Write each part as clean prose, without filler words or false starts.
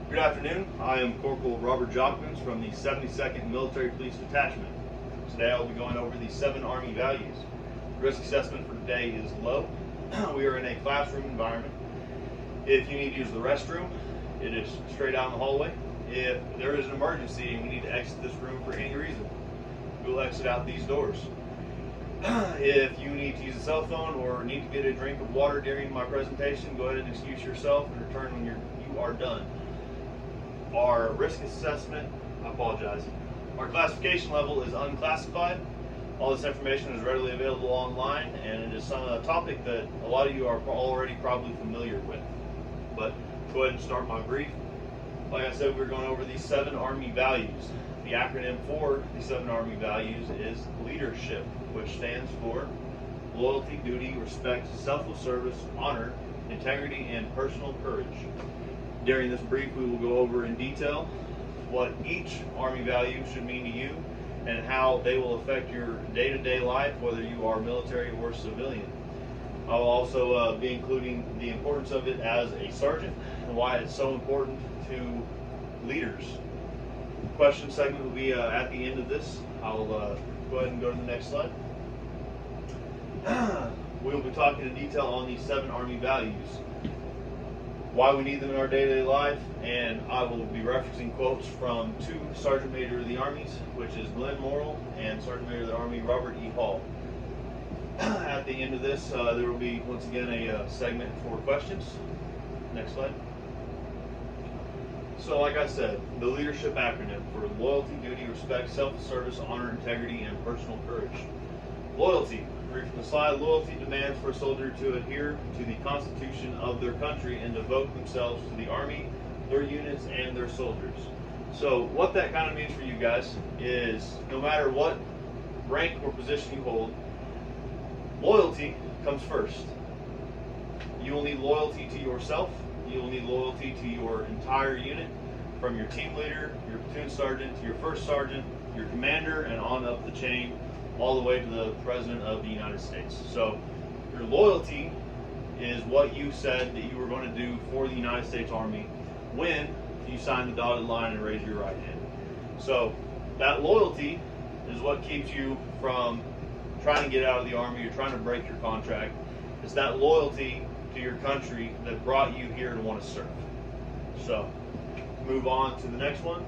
Good afternoon. I am Corporal Robert Jockmans from the 72nd Military Police Detachment. Today I will be going over the 7 Army values. The risk assessment for today is low. We are in a classroom environment. If you need to use the restroom, it is straight out in the hallway. If there is an emergency and we need to exit this room for any reason, we will exit out these doors. If you need to use a cell phone or need to get a drink of water during my presentation, go ahead and excuse yourself and return when you are done. Our risk assessment, our classification level is unclassified. All this information is readily available online, and it is a topic that a lot of you are already probably familiar with. But go ahead and start my brief. Like I said, we're going over these 7 Army values. The acronym for the 7 Army values is leadership, which stands for loyalty, duty, respect, selfless service, honor, integrity, and personal courage. During this brief, we will go over in detail what each Army value should mean to you and how they will affect your day-to-day life, whether you are military or civilian. I will also be including the importance of it as a sergeant and why it's so important to leaders. The question segment will be at the end of this. I'll go ahead and go to the next slide. We will be talking in detail on these 7 Army values, why we need them in our day-to-day life, and I will be referencing quotes from 2 Sergeant Major of the Armies, which is Glenn Morrill and Sergeant Major of the Army Robert E. Hall. At the end of this, there will be once again a segment for questions. Next slide. So like I said, the leadership acronym for loyalty, duty, respect, self-service, honor, integrity, and personal courage. Loyalty. Read from the slide. Loyalty demands for a soldier to adhere to the Constitution of their country and devote themselves to the Army, their units, and their soldiers. So what that kind of means for you guys is no matter what rank or position you hold, loyalty comes first. You will need loyalty to yourself. You will need loyalty to your entire unit, from your team leader, your platoon sergeant, to your first sergeant, your commander, and on up the chain, all the way to the President of the United States. So your loyalty is what you said that you were going to do for the United States Army when you signed the dotted line and raised your right hand. So that loyalty is what keeps you from trying to get out of the Army or trying to break your contract. It's that loyalty to your country that brought you here to want to serve. So move on to the next one.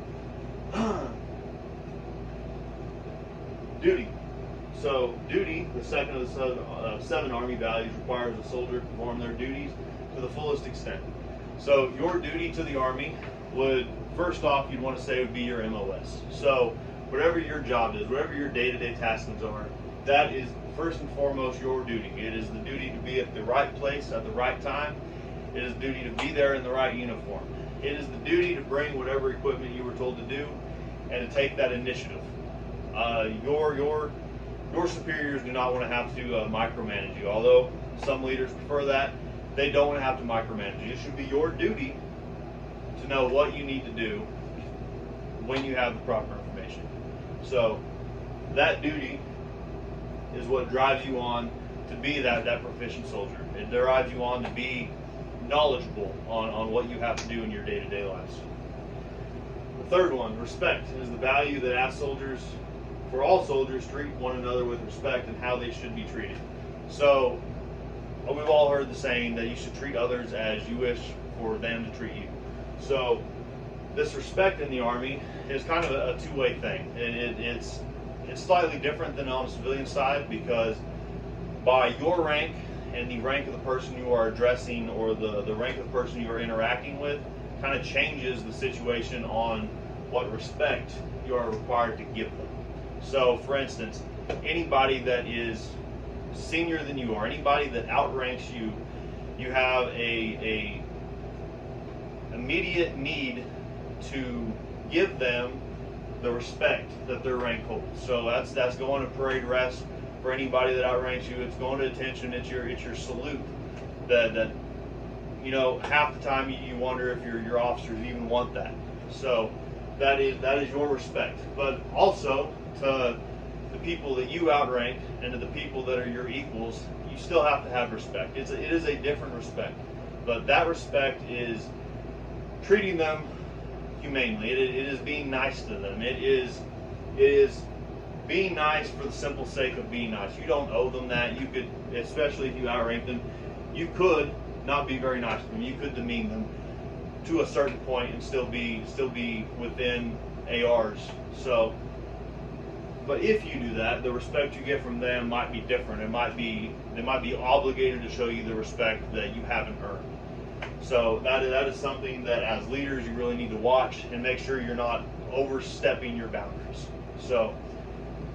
Duty. So duty, the second of the 7 Army values, requires a soldier to perform their duties to the fullest extent. So your duty to the Army would, first off, you'd want to say would be your MOS. So whatever your job is, whatever your day-to-day taskings are, that is first and foremost your duty. It is the duty to be at the right place at the right time. It is the duty to be there in the right uniform. It is the duty to bring whatever equipment you were told to do and to take that initiative. Your superiors do not want to have to micromanage you. Although some leaders prefer that, they don't want to have to micromanage you. It should be your duty to know what you need to do when you have the proper information. So that duty is what drives you on to be that proficient soldier. It drives you on to be knowledgeable on what you have to do in your day-to-day lives. The third one, respect, is the value that all soldiers treat one another with respect and how they should be treated. So we've all heard the saying that you should treat others as you wish for them to treat you. So this respect in the Army is kind of a two-way thing. It's slightly different than on the civilian side, because by your rank and the rank of the person you are addressing, or the rank of the person you are interacting with, kind of changes the situation on what respect you are required to give them. So for instance, anybody that is senior than you are, anybody that outranks you, you have a immediate need to give them the respect that their rank holds. So that's going to parade rest for anybody that outranks you. It's going to attention. It's your salute. That you know, half the time you wonder if your officers even want that. So that is your respect. But also to the people that you outrank and to the people that are your equals, you still have to have respect. It is a different respect, but that respect is treating them humanely. It is being nice to them. It is being nice for the simple sake of being nice. You don't owe them that. You could, especially if you outrank them, you could not be very nice to them. You could demean them to a certain point and still be within ARs. So, but if you do that, the respect you get from them might be different. They might be obligated to show you the respect that you haven't earned. So that is something that as leaders you really need to watch and make sure you're not overstepping your boundaries. So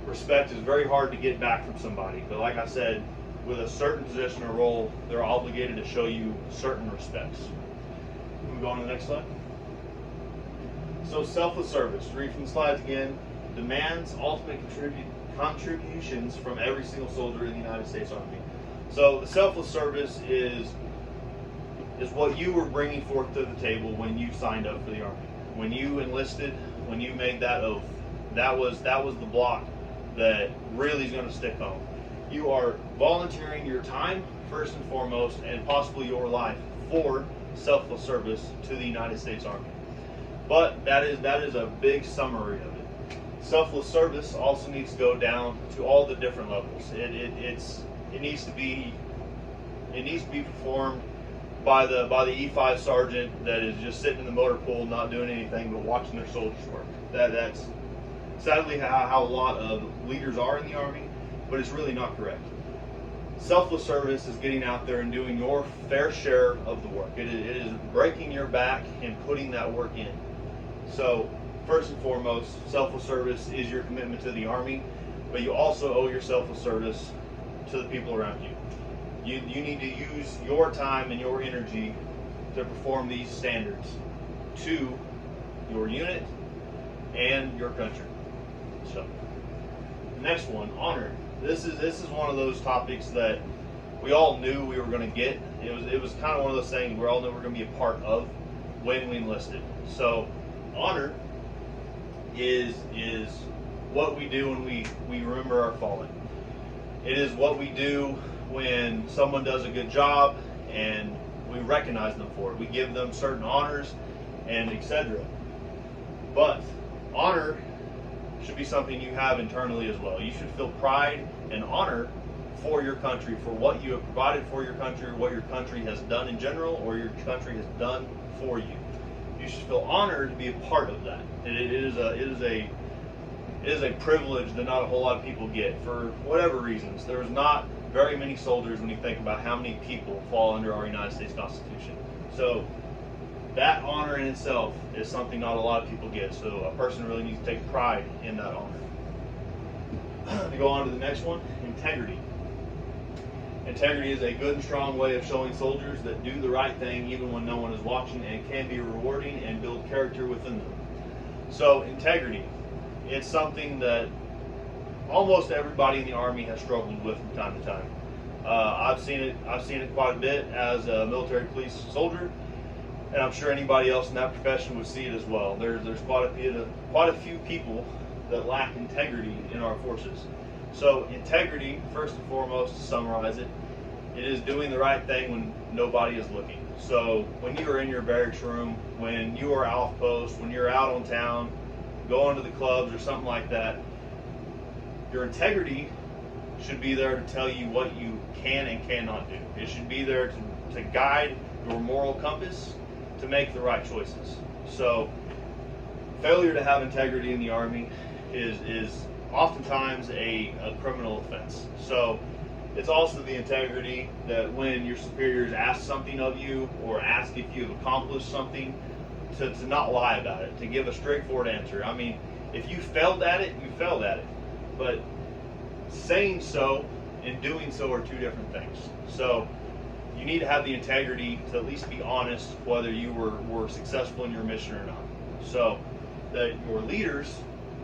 respect is very hard to get back from somebody, but like I said, with a certain position or role, they're obligated to show you certain respects. Move on to the next slide. So selfless service, read from the slides again, demands ultimate contributions from every single soldier in the United States Army. So the selfless service is what you were bringing forth to the table when you signed up for the Army. When you enlisted, when you made that oath, that was the block that really is going to stick home. You are volunteering your time, first and foremost, and possibly your life for selfless service to the United States Army. But that is a big summary of it. Selfless service also needs to go down to all the different levels. It needs to be performed by the E5 sergeant that is just sitting in the motor pool, not doing anything but watching their soldiers work. That's sadly how a lot of leaders are in the Army, but it's really not correct. Selfless service is getting out there and doing your fair share of the work. It is breaking your back and putting that work in. So first and foremost, selfless service is your commitment to the Army, but you also owe your selfless service to the people around you. You need to use your time and your energy to perform these standards to your unit and your country. So, the next one, honor. This is one of those topics that we all knew we were going to get. It was kind of one of those things we all knew we were going to be a part of when we enlisted. So, honor is what we do when we remember our fallen. It is what we do when someone does a good job and we recognize them for it. We give them certain honors and etc. But honor should be something you have internally as well. You should feel pride and honor for your country, for what you have provided for your country, what your country has done in general, or your country has done for you. You should feel honored to be a part of that. It is a privilege that not a whole lot of people get for whatever reasons. There's not very many soldiers when you think about how many people fall under our United States Constitution. So that honor in itself is something not a lot of people get. So a person really needs to take pride in that honor. To go on to the next one, integrity. Integrity is a good and strong way of showing soldiers that do the right thing even when no one is watching, and can be rewarding and build character within them. So integrity, it's something that almost everybody in the Army has struggled with from time to time. I've seen it quite a bit as a military police soldier, and I'm sure anybody else in that profession would see it as well. There's quite a few people that lack integrity in our forces. So integrity, first and foremost, to summarize it, it is doing the right thing when nobody is looking. So when you are in your barracks room, when you are off post, when you're out on town, going to the clubs or something like that, your integrity should be there to tell you what you can and cannot do. It should be there to guide your moral compass to make the right choices. So failure to have integrity in the Army is oftentimes a criminal offense. So it's also the integrity that when your superiors ask something of you or ask if you've accomplished something, to not lie about it, to give a straightforward answer. I mean, if you failed at it, you failed at it. But saying so and doing so are two different things. So you need to have the integrity to at least be honest whether you were successful in your mission or not. So that your leaders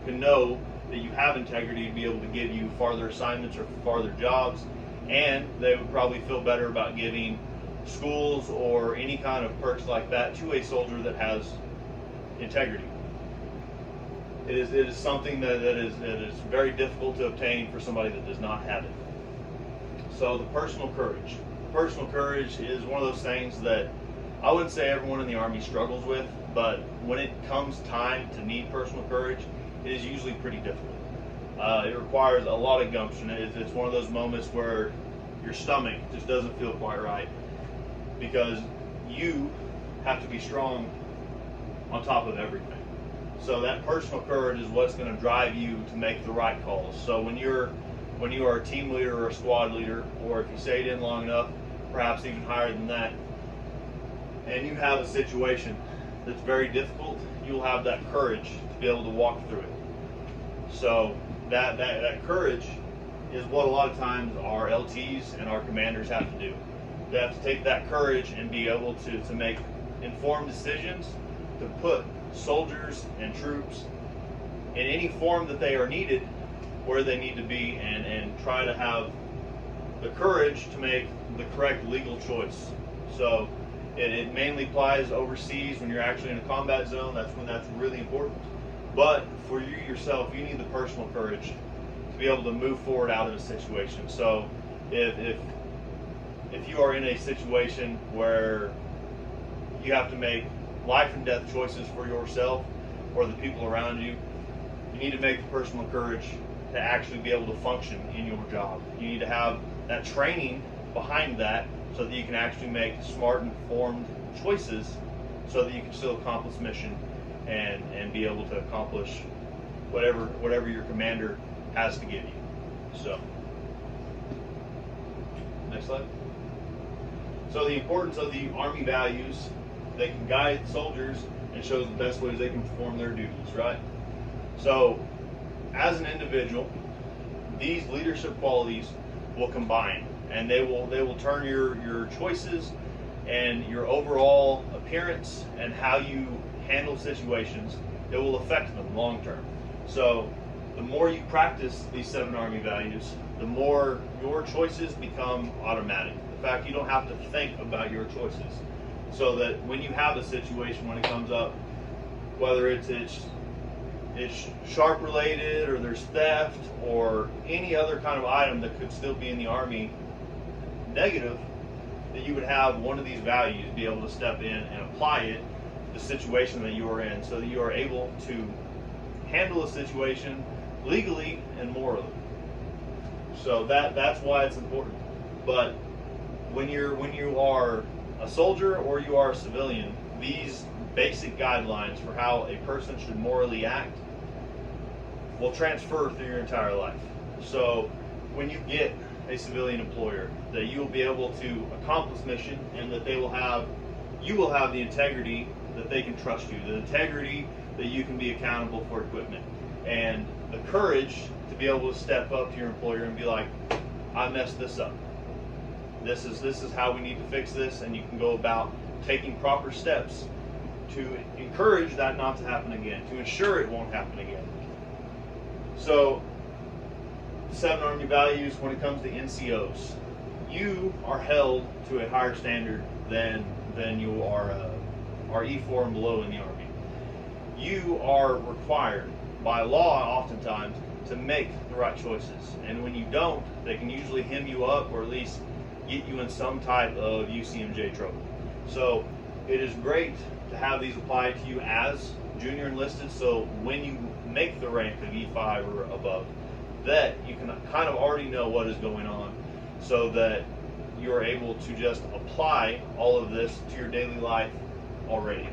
can know that you have integrity to be able to give you farther assignments or farther jobs, and they would probably feel better about giving schools or any kind of perks like that to a soldier that has integrity. It is something that is very difficult to obtain for somebody that does not have it. So the personal courage. Personal courage is one of those things that I wouldn't say everyone in the Army struggles with, but when it comes time to need personal courage, it is usually pretty difficult. It requires a lot of gumption. It's one of those moments where your stomach just doesn't feel quite right, because you have to be strong on top of everything. So that personal courage is what's going to drive you to make the right calls. So when you are a team leader or a squad leader, or if you stayed in long enough, perhaps even higher than that, and you have a situation that's very difficult, you'll have that courage to be able to walk through it. So that courage is what a lot of times our LTs and our commanders have to do. They have to take that courage and be able to make informed decisions, to put soldiers and troops in any form that they are needed where they need to be, and try to have the courage to make the correct legal choice. So it mainly applies overseas when you're actually in a combat zone. That's when that's really important. But for you yourself, you need the personal courage to be able to move forward out of a situation. So if you are in a situation where you have to make life and death choices for yourself or the people around you, you need to make the personal courage to actually be able to function in your job. You need to have that training behind that so that you can actually make smart, informed choices so that you can still accomplish mission and be able to accomplish whatever your commander has to give you. So, next slide. So the importance of the Army values, they can guide soldiers and show the best ways they can perform their duties, right? So, as an individual, these leadership qualities will combine, and they will turn your choices and your overall appearance and how you handle situations, it will affect them long term. So the more you practice these 7 Army values, the more your choices become automatic. In fact, you don't have to think about your choices. So that when you have a situation, when it comes up, whether it's sharp related, or there's theft, or any other kind of item that could still be in the Army negative, that you would have one of these values be able to step in and apply it to the situation that you are in, so that you are able to handle a situation legally and morally. So that's why it's important. But when you are a soldier or you are a civilian, these basic guidelines for how a person should morally act will transfer through your entire life. So when you get a civilian employer, that you will be able to accomplish mission, and that you will have the integrity that they can trust you, the integrity that you can be accountable for equipment, and the courage to be able to step up to your employer and be like, I messed this up. This is how we need to fix this, and you can go about taking proper steps to encourage that not to happen again, to ensure it won't happen again. So, 7 Army values, when it comes to NCOs, you are held to a higher standard than you are E4 and below in the Army. You are required by law oftentimes to make the right choices, and when you don't, they can usually hem you up, or at least get you in some type of UCMJ trouble. So it is great to have these applied to you as junior enlisted, so when you make the rank of E5 or above, that you can kind of already know what is going on, so that you're able to just apply all of this to your daily life already.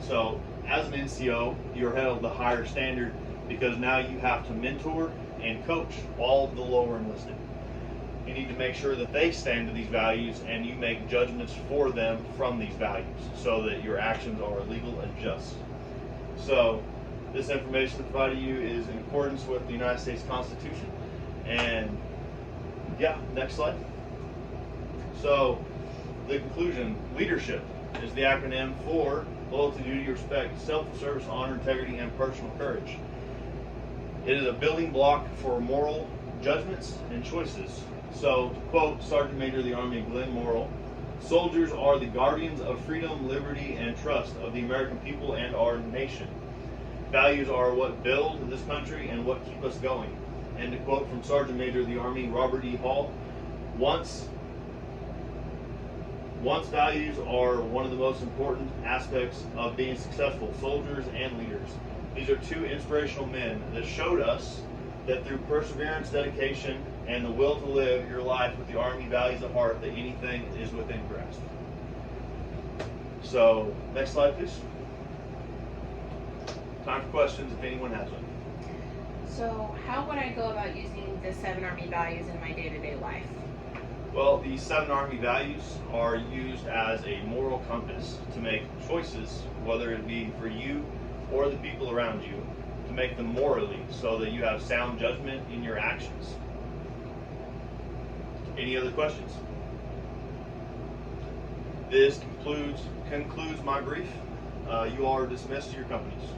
So as an NCO, you're held the higher standard because now you have to mentor and coach all of the lower enlisted. You need to make sure that they stand to these values, and you make judgments for them from these values, so that your actions are legal and just. So this information provided to you is in accordance with the United States Constitution. And yeah, next slide. So the conclusion, leadership is the acronym for loyalty, duty, respect, self-service, honor, integrity, and personal courage. It is a building block for moral judgments and choices. So, to quote Sergeant Major of the Army Glenn Morrill, soldiers are the guardians of freedom, liberty, and trust of the American people and our nation. Values are what build this country and what keep us going. And to quote from Sergeant Major of the Army Robert E. Hall, once Once values are one of the most important aspects of being successful soldiers and leaders. These are two inspirational men that showed us that through perseverance, dedication, and the will to live your life with the Army values at heart, that anything is within grasp. So, next slide, please. Time for questions if anyone has one. So, how would I go about using the 7 Army values in my day-to-day life? Well, the 7 Army values are used as a moral compass to make choices, whether it be for you or the people around you, to make them morally so that you have sound judgment in your actions. Any other questions? This concludes my brief. You are dismissed to your companies.